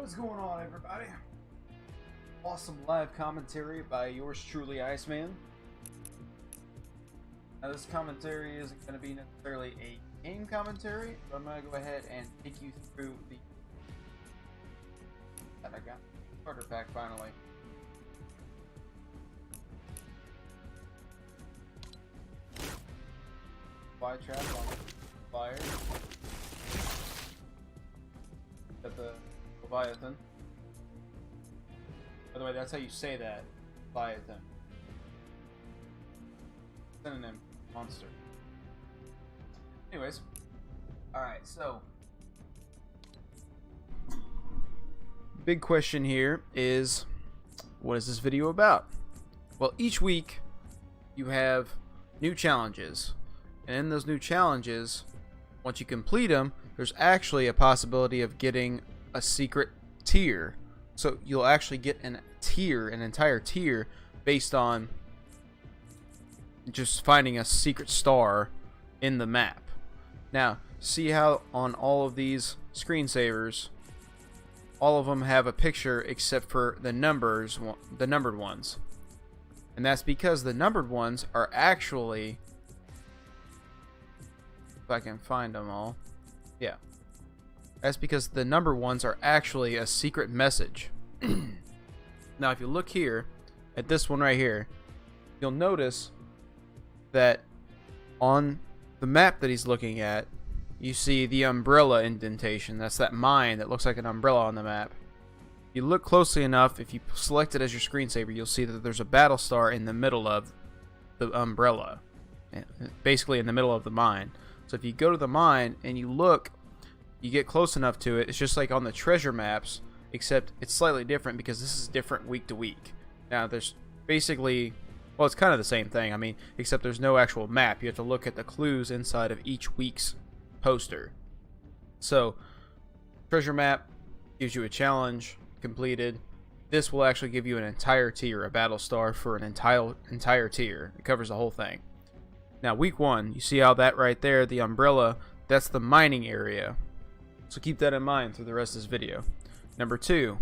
What's going on, everybody? Awesome live commentary by yours truly, Iceman. Now, this commentary isn't going to be necessarily a game commentary, but I'm going to go ahead and take you through the that I got starter pack finally. Fly trap on fire. Got the Leviathan. By the way, that's how you say that. Leviathan. Synonym. Monster. Anyways. Alright, so. Big question here is, what is this video about? Well, each week you have new challenges. And in those new challenges, once you complete them, there's actually a possibility of getting a secret tier. So you'll actually get an entire tier, based on just finding a secret star in the map. Now, see how on all of these screensavers, all of them have a picture except for the numbered ones. And that's because the numbered ones are actually, if I can find them all, yeah. That's because the number ones are actually a secret message. Now, if you look here at this one right here, you'll notice that on the map that he's looking at, you see the umbrella indentation. That's that mine that looks like an umbrella on the map. If you look closely enough, if you select it as your screensaver, you'll see that there's a Battlestar in the middle of the umbrella, basically in the middle of the mine. So if you go to the mine and you look, you get close enough to it, it's just like on the treasure maps, except it's slightly different because this is different week to week. Now, there's basically, well, it's kind of the same thing, I mean, except there's no actual map. You have to look at the clues inside of each week's poster. So, treasure map gives you a challenge completed. This will actually give you an entire tier, a Battlestar for an entire tier. It covers the whole thing. Now, week 1, you see how that right there, the umbrella, that's the mining area. So keep that in mind through the rest of this video. Number 2,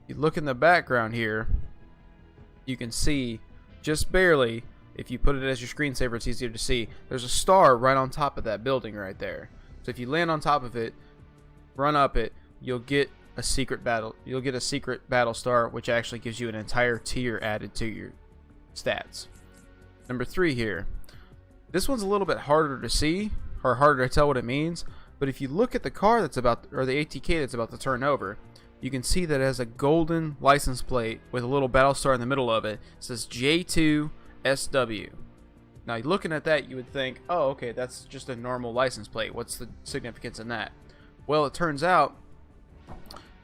you look in the background here, you can see just barely, if you put it as your screensaver, it's easier to see, there's a star right on top of that building right there. So if you land on top of it, run up it, you'll get a secret Battlestar, which actually gives you an entire tier added to your stats. Number 3 here. This one's a little bit harder to see, or harder to tell what it means, but if you look at the car that's about, or the ATK that's about to turn over, you can see that it has a golden license plate with a little Battlestar in the middle of it. It says J2SW. Now, looking at that, you would think, oh, okay, that's just a normal license plate. What's the significance in that? Well, it turns out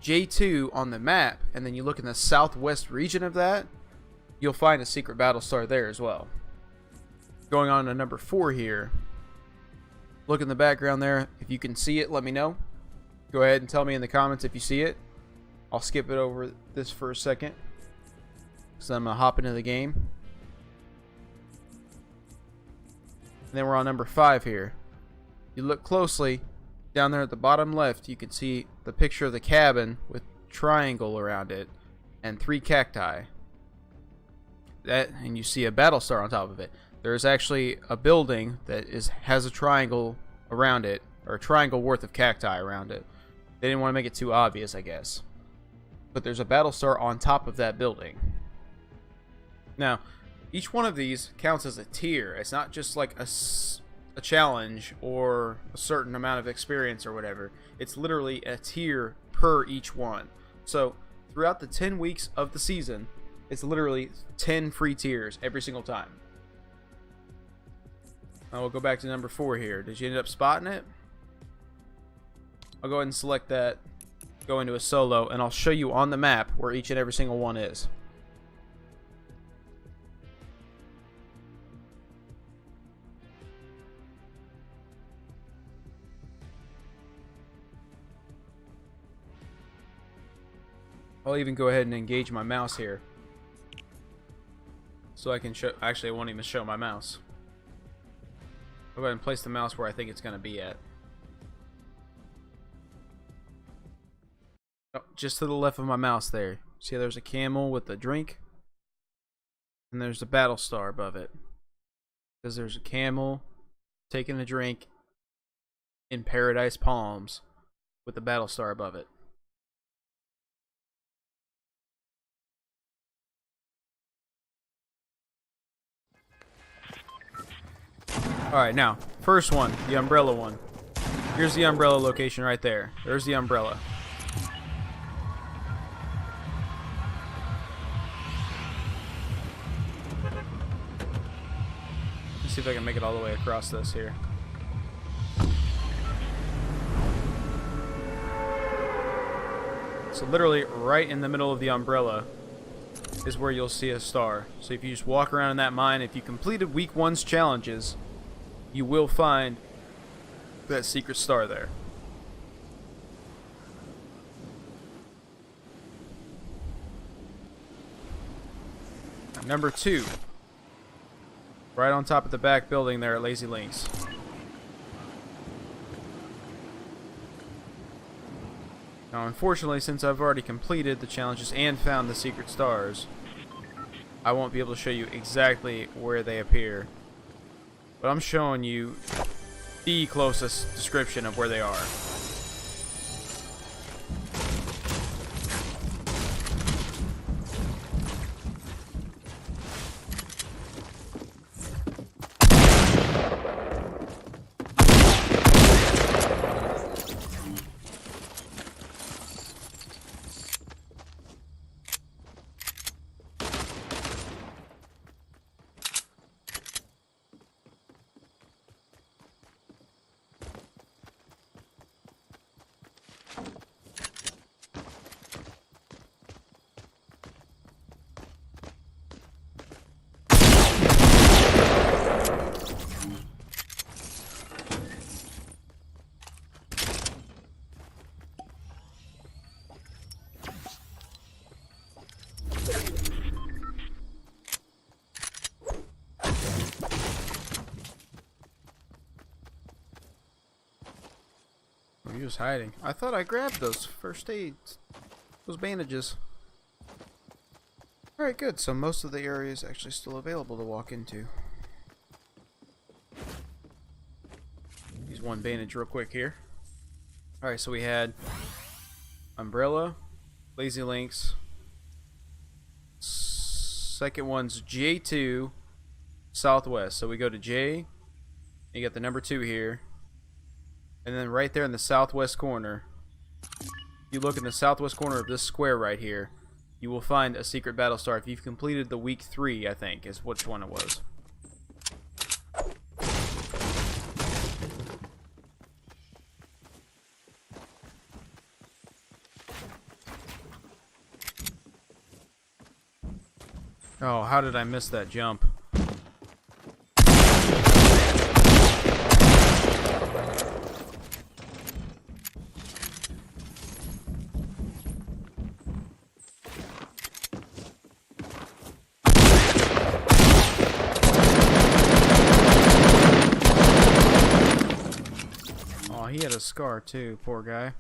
J2 on the map, and then you look in the southwest region of that, you'll find a secret Battlestar there as well. Going on to number 4 here. Look in the background there. If you can see it, let me know. Go ahead and tell me in the comments if you see it. I'll skip it over this for a second, so I'm going to hop into the game. And then we're on number 5 here. You look closely, down there at the bottom left, you can see the picture of the cabin with triangle around it and 3 cacti. And you see a Battlestar on top of it. There's actually a building that has a triangle around it, or a triangle worth of cacti around it. They didn't want to make it too obvious, I guess. But there's a Battlestar on top of that building. Now, each one of these counts as a tier. It's not just like a challenge or a certain amount of experience or whatever. It's literally a tier per each one. So, throughout the 10 weeks of the season, it's literally 10 free tiers every single time. Now we'll go back to number 4 here. Did you end up spotting it? I'll go ahead and select that, go into a solo, and I'll show you on the map where each and every single one is. I'll even go ahead and engage my mouse here, so I can show. Actually, I won't even show my mouse. I'll go ahead and place the mouse where I think it's going to be at. Oh, just to the left of my mouse there. See how there's a camel with a drink? And there's a Battlestar above it. Because there's a camel taking a drink in Paradise Palms with a Battlestar above it. Alright, now, first one, the umbrella one. Here's the umbrella location right there. There's the umbrella. Let's see if I can make it all the way across this here. So literally right in the middle of the umbrella is where you'll see a star. So if you just walk around in that mine, if you completed week 1's challenges, you will find that secret star there. Number 2. Right on top of the back building there at Lazy Links. Now, unfortunately, since I've already completed the challenges and found the secret stars, I won't be able to show you exactly where they appear. But I'm showing you the closest description of where they are. He was hiding. I thought I grabbed those first aids. Those bandages. Alright, good. So most of the area is actually still available to walk into. Use one bandage real quick here. Alright, so we had Umbrella, Lazy Links. Second one's J2 Southwest. So we go to J. You got the number 2 here. And then right there in the southwest corner, you look in the southwest corner of this square right here, you will find a secret Battlestar. If you've completed the week 3, I think, is which one it was. Oh, how did I miss that jump? He had a scar too, poor guy.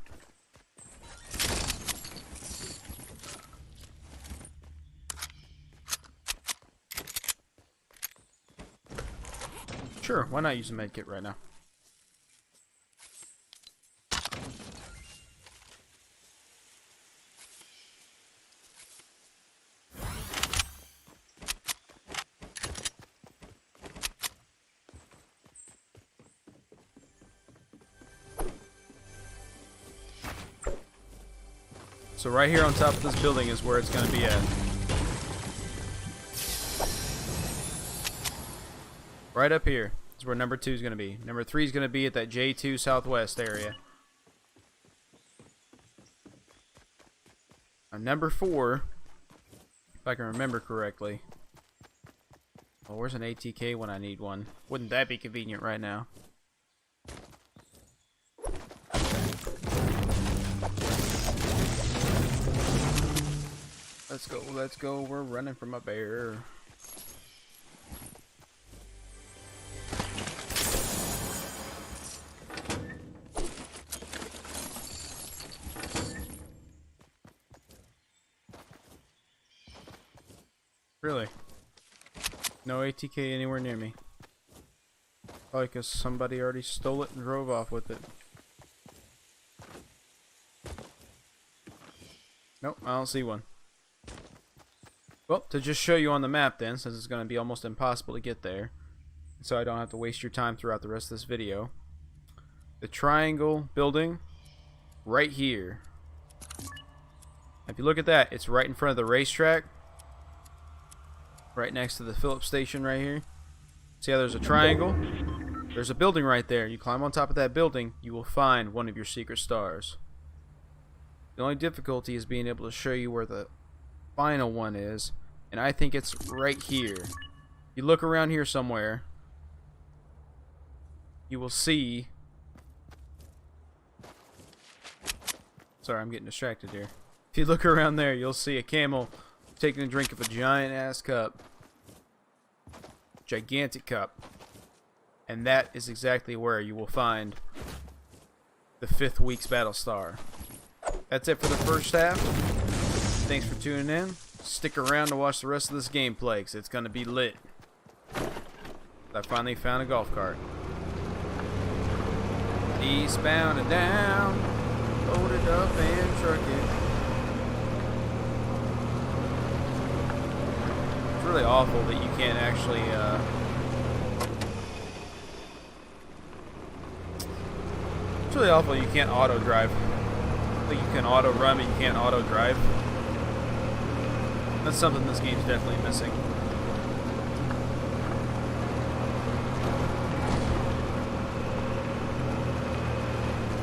Sure, why not use a medkit right now? So right here on top of this building is where it's going to be at. Right up here is where number 2 is going to be. Number 3 is going to be at that J2 Southwest area. Number 4, if I can remember correctly. Oh, where's an ATK when I need one? Wouldn't that be convenient right now? Let's go, we're running from a bear. Really? No ATK anywhere near me. Probably because somebody already stole it and drove off with it. Nope, I don't see one. Well, to just show you on the map then, since it's going to be almost impossible to get there, so I don't have to waste your time throughout the rest of this video. The triangle building right here. If you look at that, it's right in front of the racetrack. Right next to the Phillips station right here. See how there's a triangle? There's a building right there. You climb on top of that building, you will find one of your secret stars. The only difficulty is being able to show you where the final one is, and I think it's right here. You look around here somewhere, you will see... Sorry, I'm getting distracted here. If you look around there, you'll see a camel taking a drink of a giant ass cup. Gigantic cup. And that is exactly where you will find the 5th week's Battlestar. That's it for the first half. Thanks for tuning in. Stick around to watch the rest of this gameplay, because it's going to be lit. I finally found a golf cart. Eastbound and down. Load it up and truck it. It's really awful that you can't actually, it's really awful you can't auto drive. I think you can auto run, but you can't auto drive. That's something this game's definitely missing.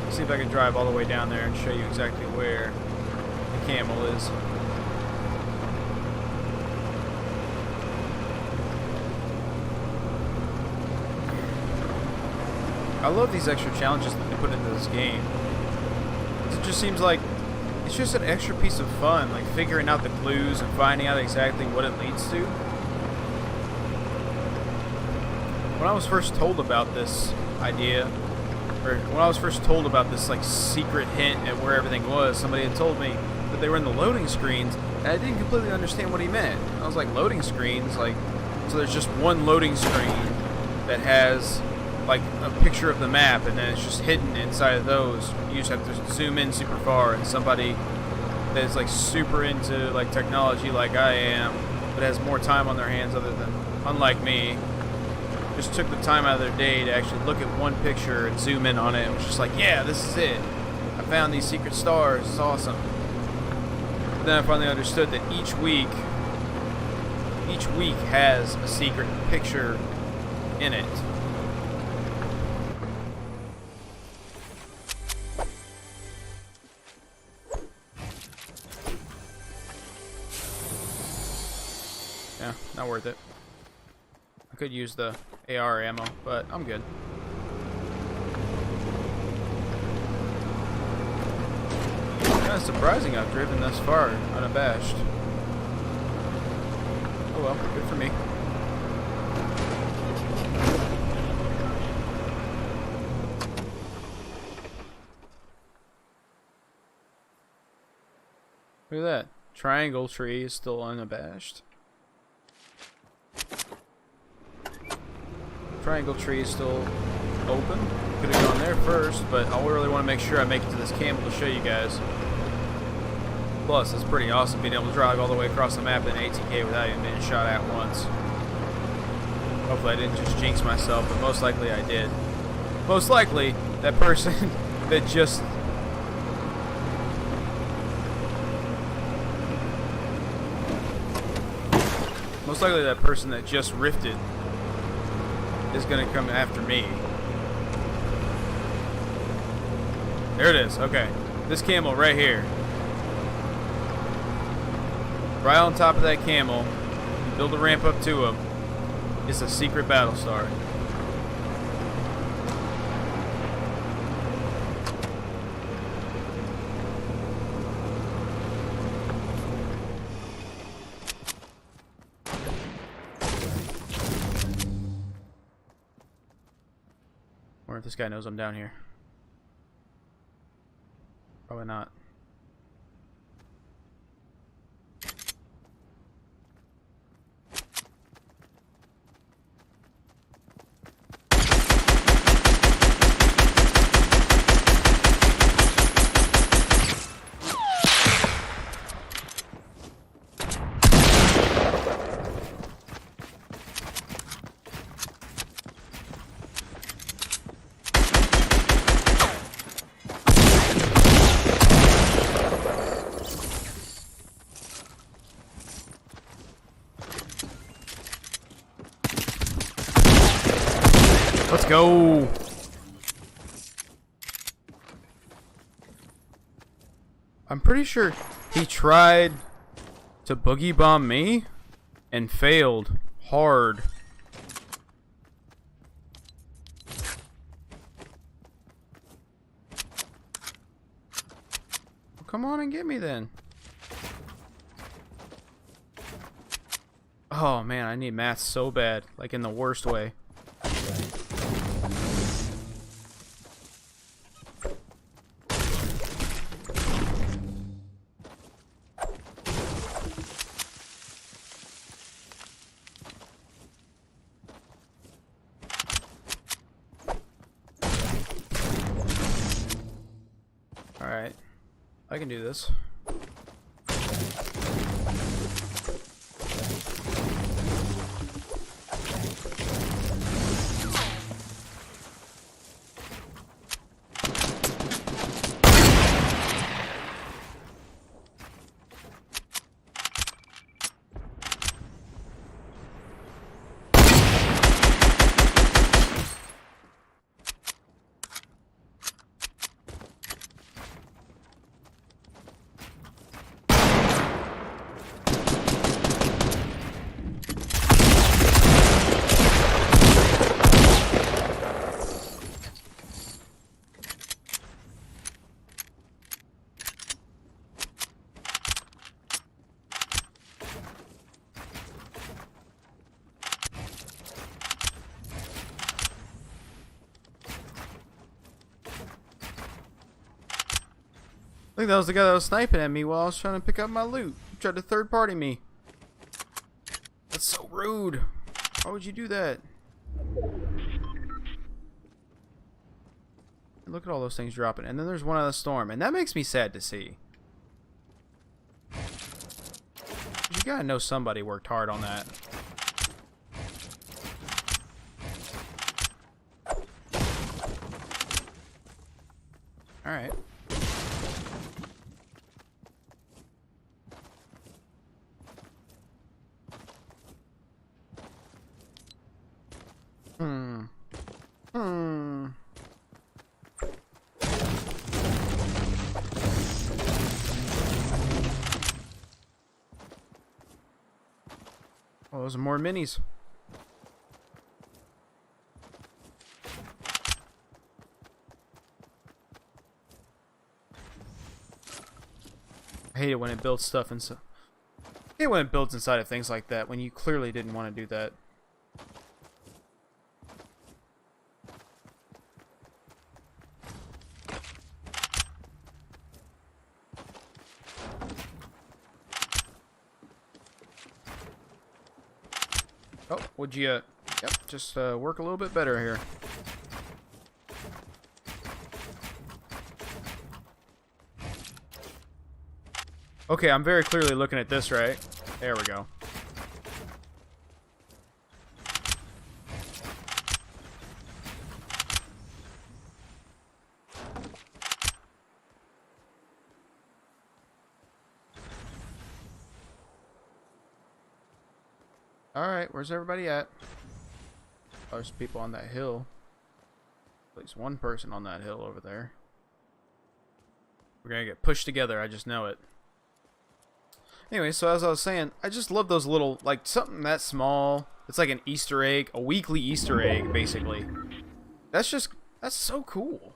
Let's see if I can drive all the way down there and show you exactly where the camel is. I love these extra challenges that they put into this game. It just seems like it's just an extra piece of fun, like figuring out the clues and finding out exactly what it leads to. When I was first told about this idea, or when I was first told about this like secret hint at where everything was, somebody had told me that they were in the loading screens, and I didn't completely understand what he meant. I was like, loading screens? Like, so there's just one loading screen that has like a picture of the map, and then it's just hidden inside of those. You just have to zoom in super far, and somebody that is like super into like technology like I am, but has more time on their hands unlike me, just took the time out of their day to actually look at one picture and zoom in on it. It was just like, yeah, this is it. I found these secret stars. It's awesome. But then I finally understood that each week has a secret picture in it. Yeah, not worth it. I could use the AR ammo, but I'm good. Kind of surprising I've driven this far unabashed. Oh well, good for me. Look at that. Triangle tree is still unabashed. Triangle tree is still open. Could have gone there first, but I really want to make sure I make it to this camel to show you guys. Plus, it's pretty awesome being able to drive all the way across the map in ATK without even being shot at once. Hopefully I didn't just jinx myself, but most likely I did. Most likely, that person that just... Most likely that person that just rifted is going to come after me. There it is. Okay. This camel right here. Right on top of that camel, you build a ramp up to him. It's a secret Battlestar. Or if this guy knows I'm down here. Probably not. go. I'm pretty sure he tried to boogie bomb me and failed hard. Well, come on and get me then. Oh man, I need math so bad, like in the worst way. Alright, I can do this. I think that was the guy that was sniping at me while I was trying to pick up my loot. He tried to third party me. That's so rude. Why would you do that? Look at all those things dropping. And then there's one on the storm. And that makes me sad to see. You gotta know somebody worked hard on that. Alright. Oh, those are more minis. I hate it when it builds stuff inside. I hate when it builds inside of things like that when you clearly didn't want to do that. Oh, would you, yep, just work a little bit better here. Okay, I'm very clearly looking at this, right? There we go. Alright, where's everybody at? Oh, there's people on that hill. At least one person on that hill over there. We're gonna get pushed together, I just know it. Anyway, so as I was saying, I just love those little, like, something that small. It's like an Easter egg, a weekly Easter egg, basically. That's so cool.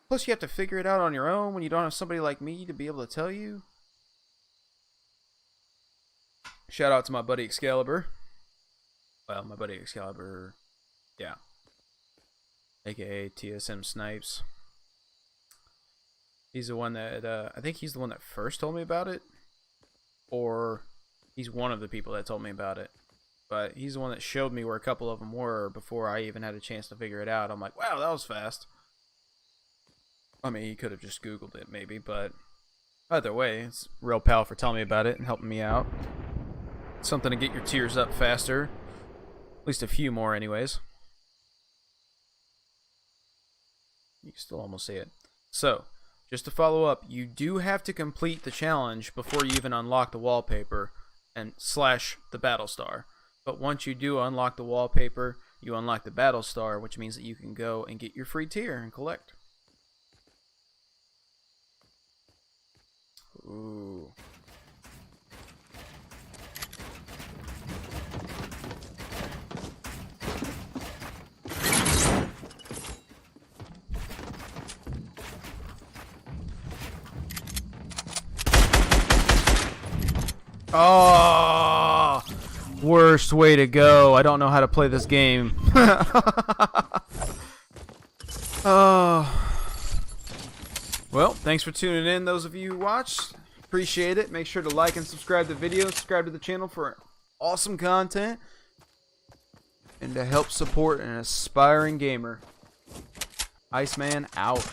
Plus, you have to figure it out on your own when you don't have somebody like me to be able to tell you. Shout out to my buddy Excalibur. Well, my buddy Excalibur, yeah. AKA TSM Snipes. He's the one that, I think he's the one that first told me about it. Or he's one of the people that told me about it. But he's the one that showed me where a couple of them were before I even had a chance to figure it out. I'm like, wow, that was fast. I mean, he could have just Googled it maybe, but either way, it's real pal for telling me about it and helping me out. Something to get your tears up faster. At least a few more anyways. You can still almost see it. So, just to follow up, you do have to complete the challenge before you even unlock the wallpaper and / the Battlestar. But once you do unlock the wallpaper, you unlock the Battlestar, which means that you can go and get your free tier and collect. Ooh. Oh, worst way to go. I don't know how to play this game. Oh. Well, thanks for tuning in, those of you who watched. Appreciate it. Make sure to like and subscribe to the video. Subscribe to the channel for awesome content and to help support an aspiring gamer. Iceman out.